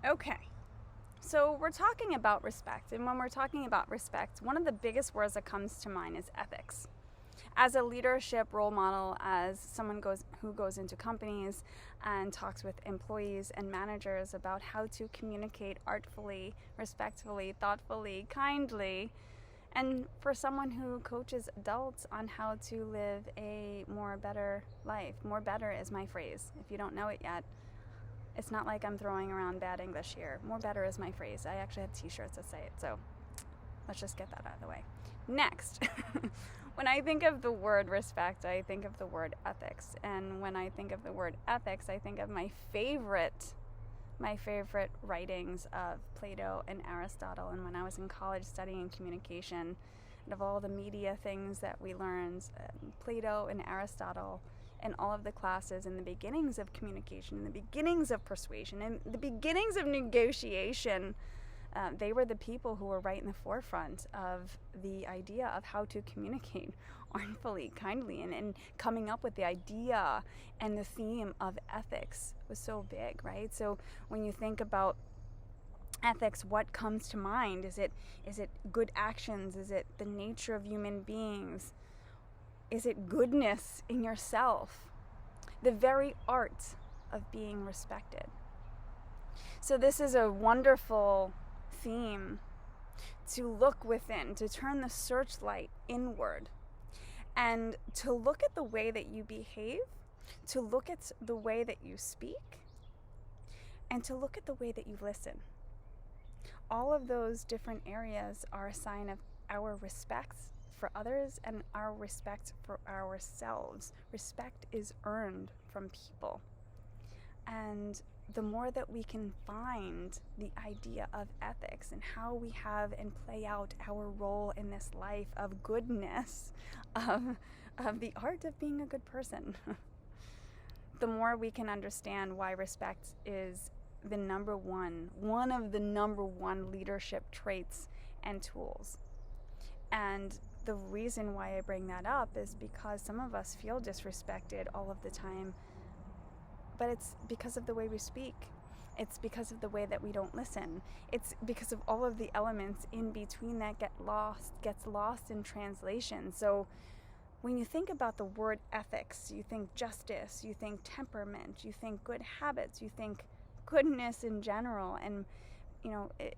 Okay, so we're talking about respect, and when we're talking about respect, one of the biggest words that comes to mind is ethics. As a leadership role model, as someone who goes into companies and talks with employees and managers about how to communicate artfully, respectfully, thoughtfully, kindly, and for someone who coaches adults on how to live a more better life. More better is my phrase. If you don't know it yet, it's not like I'm throwing around bad English here. More better is my phrase. I actually have t-shirts that say it, so let's just get that out of the way. Next, when I think of the word respect, I think of the word ethics. And when I think of the word ethics, I think of my favorite writings of Plato and Aristotle. And when I was in college studying communication, and of all the media things that we learned, Plato and Aristotle and all of the classes and the beginnings of communication and the beginnings of persuasion and the beginnings of negotiation, they were the people who were right in the forefront of the idea of how to communicate artfully, kindly, and coming up with the idea and the theme of ethics was so big, right? So when you think about ethics, what comes to mind? Is it good actions? Is it the nature of human beings? Is it goodness in yourself? The very art of being respected. So this is a wonderful theme to look within, to turn the searchlight inward, and to look at the way that you behave, to look at the way that you speak, and to look at the way that you listen. All of those different areas are a sign of our respect for others and our respect for ourselves. Respect is earned from people. And the more that we can find the idea of ethics and how we have and play out our role in this life of goodness, of the art of being a good person, the more we can understand why respect is one of the number one leadership traits and tools. And the reason why I bring that up is because some of us feel disrespected all of the time, but it's because of the way we speak. It's because of the way that we don't listen. It's because of all of the elements in between that gets lost in translation. So when you think about the word ethics, you think justice, you think temperament, you think good habits, you think goodness in general. And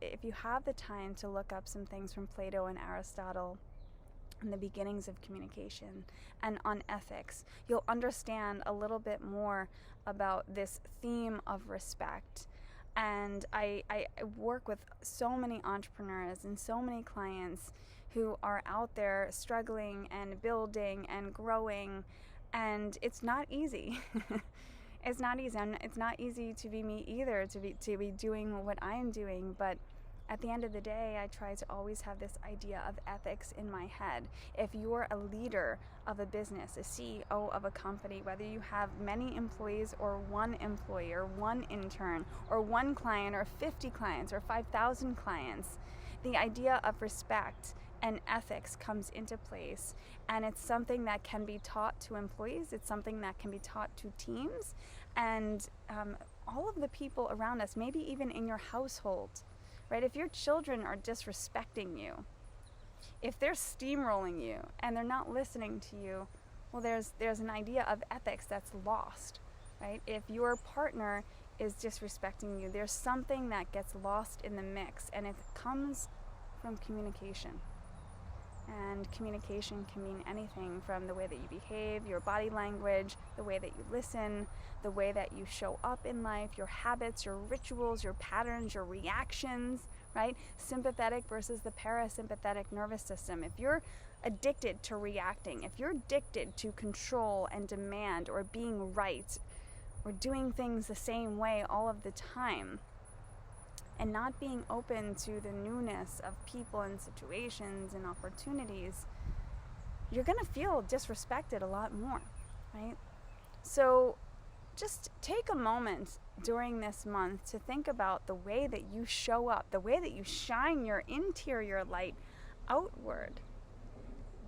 if you have the time to look up some things from Plato and Aristotle and the beginnings of communication and on ethics, you'll understand a little bit more about this theme of respect. And I work with so many entrepreneurs and so many clients who are out there struggling and building and growing, and it's not easy. It's not easy. It's not easy to be me either, to be doing what I am doing, but at the end of the day, I try to always have this idea of ethics in my head. If you're a leader of a business, a CEO of a company, whether you have many employees or one employee or one intern or one client or 50 clients or 5,000 clients, the idea of respect and ethics comes into place, and it's something that can be taught to employees. It's something that can be taught to teams and all of the people around us, maybe even in your household. Right? If your children are disrespecting you, if they're steamrolling you and they're not listening to you, well, there's an idea of ethics that's lost, right? If your partner is disrespecting you, there's something that gets lost in the mix, and it comes from communication. And communication can mean anything from the way that you behave, your body language, the way that you listen, the way that you show up in life, your habits, your rituals, your patterns, your reactions, right? Sympathetic versus the parasympathetic nervous system. If you're addicted to reacting, if you're addicted to control and demand or being right or doing things the same way all of the time, and not being open to the newness of people and situations and opportunities, you're going to feel disrespected a lot more, right? So just take a moment during this month to think about the way that you show up, the way that you shine your interior light outward.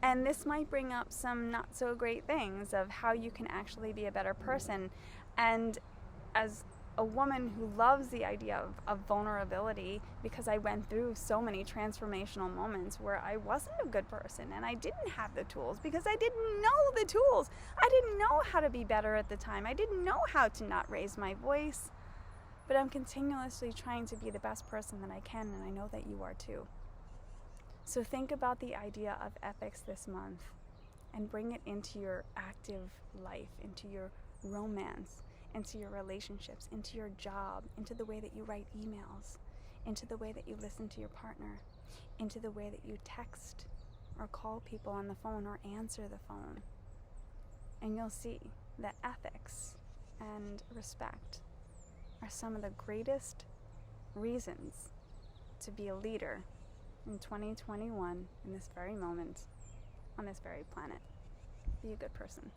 And this might bring up some not so great things of how you can actually be a better person. And as a woman who loves the idea of vulnerability, because I went through so many transformational moments where I wasn't a good person and I didn't have the tools because I didn't know the tools. I didn't know how to be better at the time. I didn't know how to not raise my voice. But I'm continuously trying to be the best person that I can, and I know that you are too. So think about the idea of ethics this month and bring it into your active life, into your romance, into your relationships, into your job, into the way that you write emails, into the way that you listen to your partner, into the way that you text or call people on the phone or answer the phone. And you'll see that ethics and respect are some of the greatest reasons to be a leader in 2021, in this very moment, on this very planet. Be a good person.